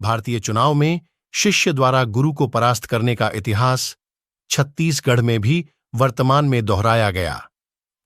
भारतीय चुनाव में शिष्य द्वारा गुरु को परास्त करने का इतिहास छत्तीसगढ़ में भी वर्तमान में दोहराया गया।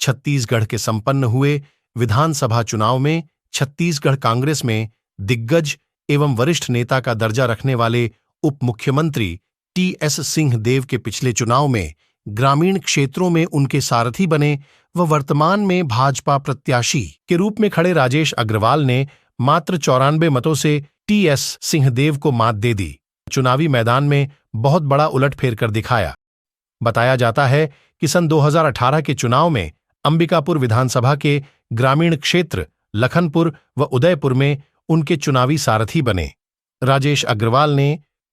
छत्तीसगढ़ के संपन्न हुए विधानसभा चुनाव में छत्तीसगढ़ कांग्रेस में दिग्गज एवं वरिष्ठ नेता का दर्जा रखने वाले उप मुख्यमंत्री टी.एस. सिंहदेव के पिछले चुनाव में ग्रामीण क्षेत्रों में उनके सारथी बने व वर्तमान में भाजपा प्रत्याशी के रूप में खड़े राजेश अग्रवाल ने मात्र 94 मतों से टी.एस. सिंहदेव को मात दे दी। चुनावी मैदान में बहुत बड़ा उलटफेर कर दिखाया। बताया जाता है कि सन 2018 के चुनाव में अंबिकापुर विधानसभा के ग्रामीण क्षेत्र लखनपुर व उदयपुर में उनके चुनावी सारथी बने। राजेश अग्रवाल ने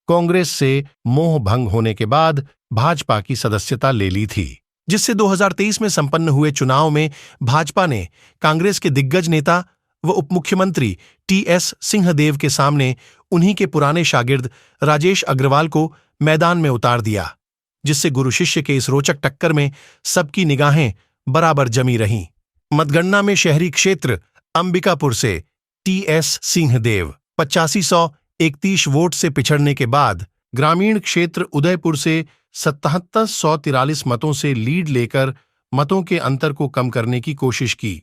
कांग्रेस से मोह भंग होने के बाद भाजपा की सदस्यता ले ली थी, जिससे 2023 में संपन्न हुए चुनाव में भाजपा ने कांग्रेस के दिग्गज नेता व उपमुख्यमंत्री टी.एस. सिंहदेव के सामने उन्हीं के पुराने शागिर्द राजेश अग्रवाल को मैदान में उतार दिया, जिससे गुरु शिष्य के इस रोचक टक्कर में सबकी निगाहें बराबर जमी रहीं। मतगणना में शहरी क्षेत्र अंबिकापुर से टी.एस. सिंहदेव 8531 वोट से पिछड़ने के बाद ग्रामीण क्षेत्र उदयपुर से 7743 मतों से लीड लेकर मतों के अंतर को कम करने की कोशिश की,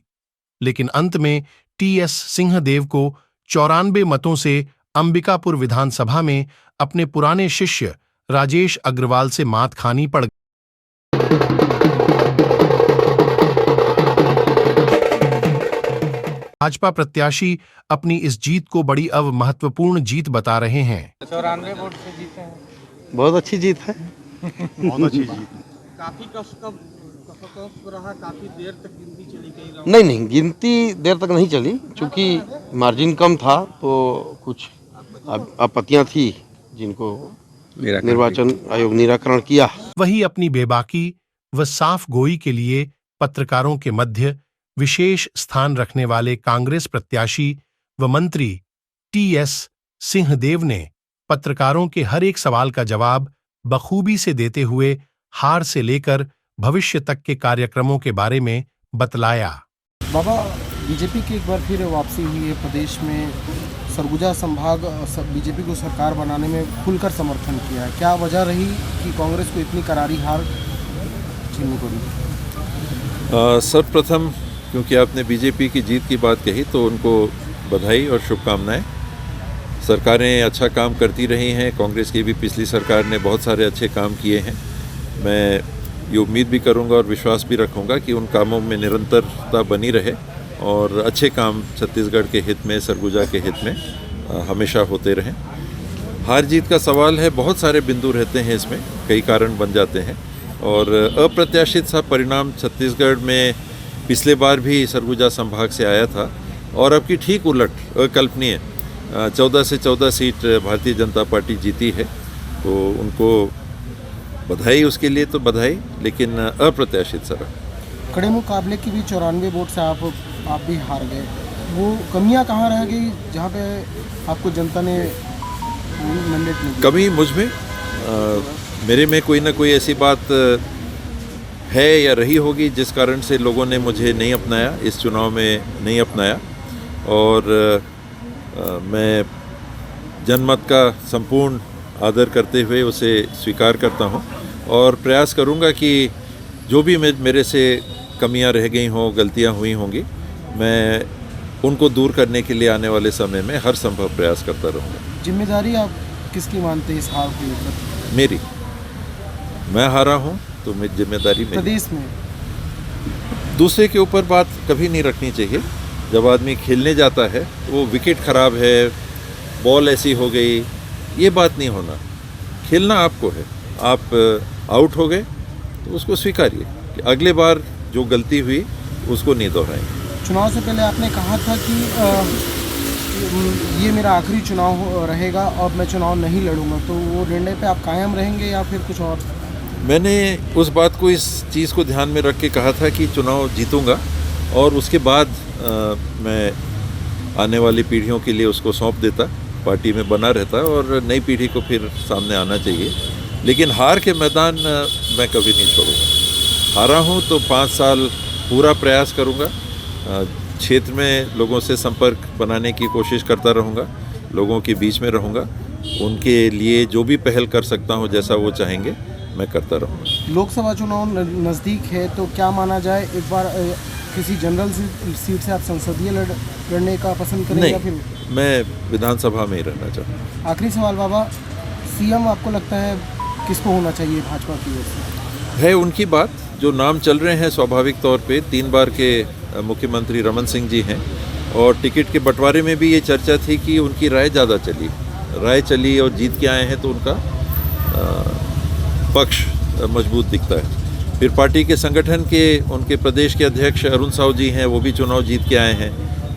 लेकिन अंत में टी.एस. सिंहदेव को 94 मतों से अंबिकापुर विधानसभा में अपने पुराने शिष्य राजेश अग्रवाल से मात खानी पड़ गई। भाजपा प्रत्याशी अपनी इस जीत को बड़ी महत्वपूर्ण जीत बता रहे हैं। 94 वोट से जीते हैं। बहुत अच्छी जीत है। बहुत अच्छी जीत। काफी कष्ट रहा, काफी देर तक गिनती चली गई। नहीं, गिनती देर तक नहीं चली, क्योंकि मार्जिन कम था तो कुछ आपत्तियां थी जिनको निर्वाचन आयोग निराकरण किया। वही अपनी बेबाकी व साफ गोई के लिए पत्रकारों के मध्य विशेष स्थान रखने वाले कांग्रेस प्रत्याशी व मंत्री टी.एस. सिंहदेव ने पत्रकारों के हर एक सवाल का जवाब बखूबी से देते हुए हार से लेकर भविष्य तक के कार्यक्रमों के बारे में बतलाया। बाबा, बीजेपी की एक बार फिर वापसी हुई है प्रदेश में। सरगुजा संभाग बीजेपी को सरकार बनाने में खुलकर समर्थन किया है। क्या वजह रही कि कांग्रेस को इतनी करारी हार झेलनी पड़ी? सर्वप्रथम, क्योंकि आपने बीजेपी की जीत की बात कही तो उनको बधाई और शुभकामनाएं। सरकारें अच्छा काम करती रही हैं, कांग्रेस की भी पिछली सरकार ने बहुत सारे अच्छे काम किए हैं। मैं ये उम्मीद भी करूंगा और विश्वास भी रखूंगा कि उन कामों में निरंतरता बनी रहे और अच्छे काम छत्तीसगढ़ के हित में, सरगुजा के हित में हमेशा होते रहें। हार जीत का सवाल है, बहुत सारे बिंदु रहते हैं इसमें, कई कारण बन जाते हैं और अप्रत्याशित सा परिणाम छत्तीसगढ़ में पिछले बार भी सरगुजा संभाग से आया था और अब की ठीक उलट अकल्पनीय 14 से 14 सीट भारतीय जनता पार्टी जीती है, तो उनको बधाई, उसके लिए तो बधाई, लेकिन अप्रत्याशित सर। कड़े मुकाबले की भी 94 वोट से आप भी हार गए। वो कमियां कहाँ रह गई जहाँ पे आपको जनता ने मैंडेट नहीं दिया? कमी मुझ में, मेरे में कोई ना कोई ऐसी बात है या रही होगी जिस कारण से लोगों ने मुझे नहीं अपनाया, इस चुनाव में नहीं अपनाया और मैं जनमत का संपूर्ण आदर करते हुए उसे स्वीकार करता हूं और प्रयास करूंगा कि जो भी मेरे से कमियां रह गई हों, गलतियां हुई होंगी, मैं उनको दूर करने के लिए आने वाले समय में हर संभव प्रयास करता रहूँगा। जिम्मेदारी आप किसकी मानते हैं इस हार के ऊपर? मेरी। मैं हारा हूँ तो मेरी जिम्मेदारी मेरी। प्रदेश में दूसरे के ऊपर बात कभी नहीं रखनी चाहिए। जब आदमी खेलने जाता है वो विकेट खराब है, बॉल ऐसी हो गई, ये बात नहीं होना। खेलना आपको है, आप आउट हो गए तो उसको स्वीकारिए कि अगले बार जो गलती हुई उसको नहीं दोहराएंगे। चुनाव से पहले आपने कहा था कि ये मेरा आखिरी चुनाव रहेगा और मैं चुनाव नहीं लड़ूंगा, तो वो निर्णय पे आप कायम रहेंगे या फिर कुछ और? मैंने उस बात को, इस चीज़ को ध्यान में रख के कहा था कि चुनाव जीतूंगा और उसके बाद मैं आने वाली पीढ़ियों के लिए उसको सौंप देता, पार्टी में बना रहता और नई पीढ़ी को फिर सामने आना चाहिए। लेकिन हार के मैदान मैं कभी नहीं छोड़ूंगा। हारा हूँ तो 5 साल पूरा प्रयास करूँगा, क्षेत्र में लोगों से संपर्क बनाने की कोशिश करता रहूँगा, लोगों के बीच में रहूँगा। उनके लिए जो भी पहल कर सकता हूँ, जैसा वो चाहेंगे मैं करता रहूँगा। लोकसभा चुनाव नज़दीक है, तो क्या माना जाए एक बार किसी जनरल सीट से आप संसदीय लड़ने का पसंद करेंगे या फिर? मैं विधानसभा में ही रहना चाहूँगा। आखिरी सवाल बाबा, सीएम आपको लगता है किसको होना चाहिए भाजपा की ओर से? है उनकी बात, जो नाम चल रहे हैं स्वाभाविक तौर पे 3 बार के मुख्यमंत्री रमन सिंह जी हैं, और टिकट के बंटवारे में भी ये चर्चा थी कि उनकी राय ज़्यादा चली और जीत के आए हैं, तो उनका पक्ष मजबूत दिखता है। फिर पार्टी के संगठन के उनके प्रदेश के अध्यक्ष अरुण साहू जी हैं, वो भी चुनाव जीत के आए हैं,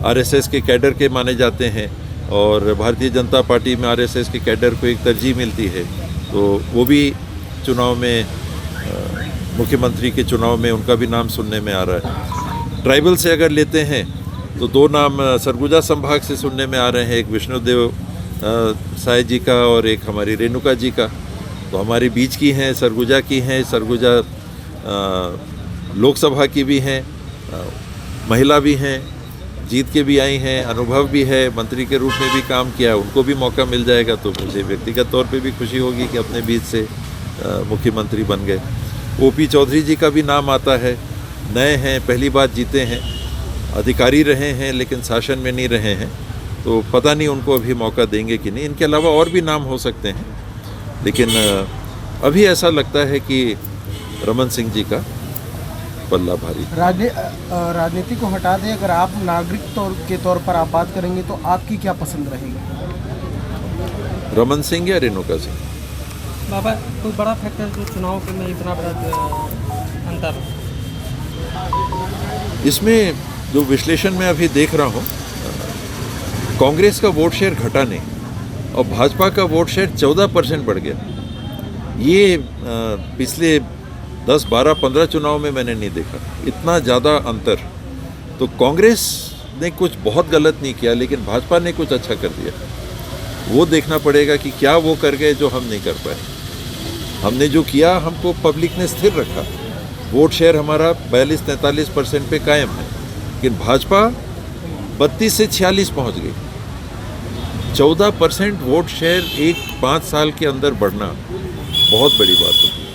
आरएसएस के कैडर के माने जाते हैं, और भारतीय जनता पार्टी में आरएसएस के कैडर को एक तरजीह मिलती है, तो वो भी चुनाव में मुख्यमंत्री के चुनाव में उनका भी नाम सुनने में आ रहा है। ट्राइबल से अगर लेते हैं तो 2 नाम सरगुजा संभाग से सुनने में आ रहे हैं, एक विष्णुदेव साय जी का और एक हमारी रेणुका जी का। तो हमारी बीच की हैं, सरगुजा की हैं, सरगुजा लोकसभा की भी हैं, महिला भी हैं, जीत के भी आई हैं, अनुभव भी है, मंत्री के रूप में भी काम किया है, उनको भी मौका मिल जाएगा। तो मुझे व्यक्तिगत तौर पे भी खुशी होगी कि अपने बीच से मुख्यमंत्री बन गए। ओपी चौधरी जी का भी नाम आता है, नए हैं, पहली बार जीते हैं, अधिकारी रहे हैं लेकिन शासन में नहीं रहे हैं, तो पता नहीं उनको अभी मौका देंगे कि नहीं। इनके अलावा और भी नाम हो सकते हैं, लेकिन अभी ऐसा लगता है कि रमन सिंह जी का पल्ला भारी। राजनीति को हटा दें, अगर आप नागरिक के तौर पर आप बात करेंगे तो आपकी क्या पसंद रहेगी? रमन सिंह या रेणुका सिंह? बाबा, कोई बड़ा फैक्टर जो चुनाव के में इतना बड़ा अंतर? इसमें जो विश्लेषण मैं अभी देख रहा हूँ, कांग्रेस का वोट शेयर घटा नहीं और भाजपा का वोट शेयर 14% बढ़ गया। ये पिछले 10, 12, 15 चुनाव में मैंने नहीं देखा इतना ज़्यादा अंतर। तो कांग्रेस ने कुछ बहुत गलत नहीं किया, लेकिन भाजपा ने कुछ अच्छा कर दिया। वो देखना पड़ेगा कि क्या वो कर गए जो हम नहीं कर पाए। हमने जो किया, हमको पब्लिक ने स्थिर रखा, वोट शेयर हमारा 42-43% पे कायम है, लेकिन भाजपा 32 से 46 पहुंच गई। 14% वोट शेयर 5 साल के अंदर बढ़ना बहुत बड़ी बात होती है।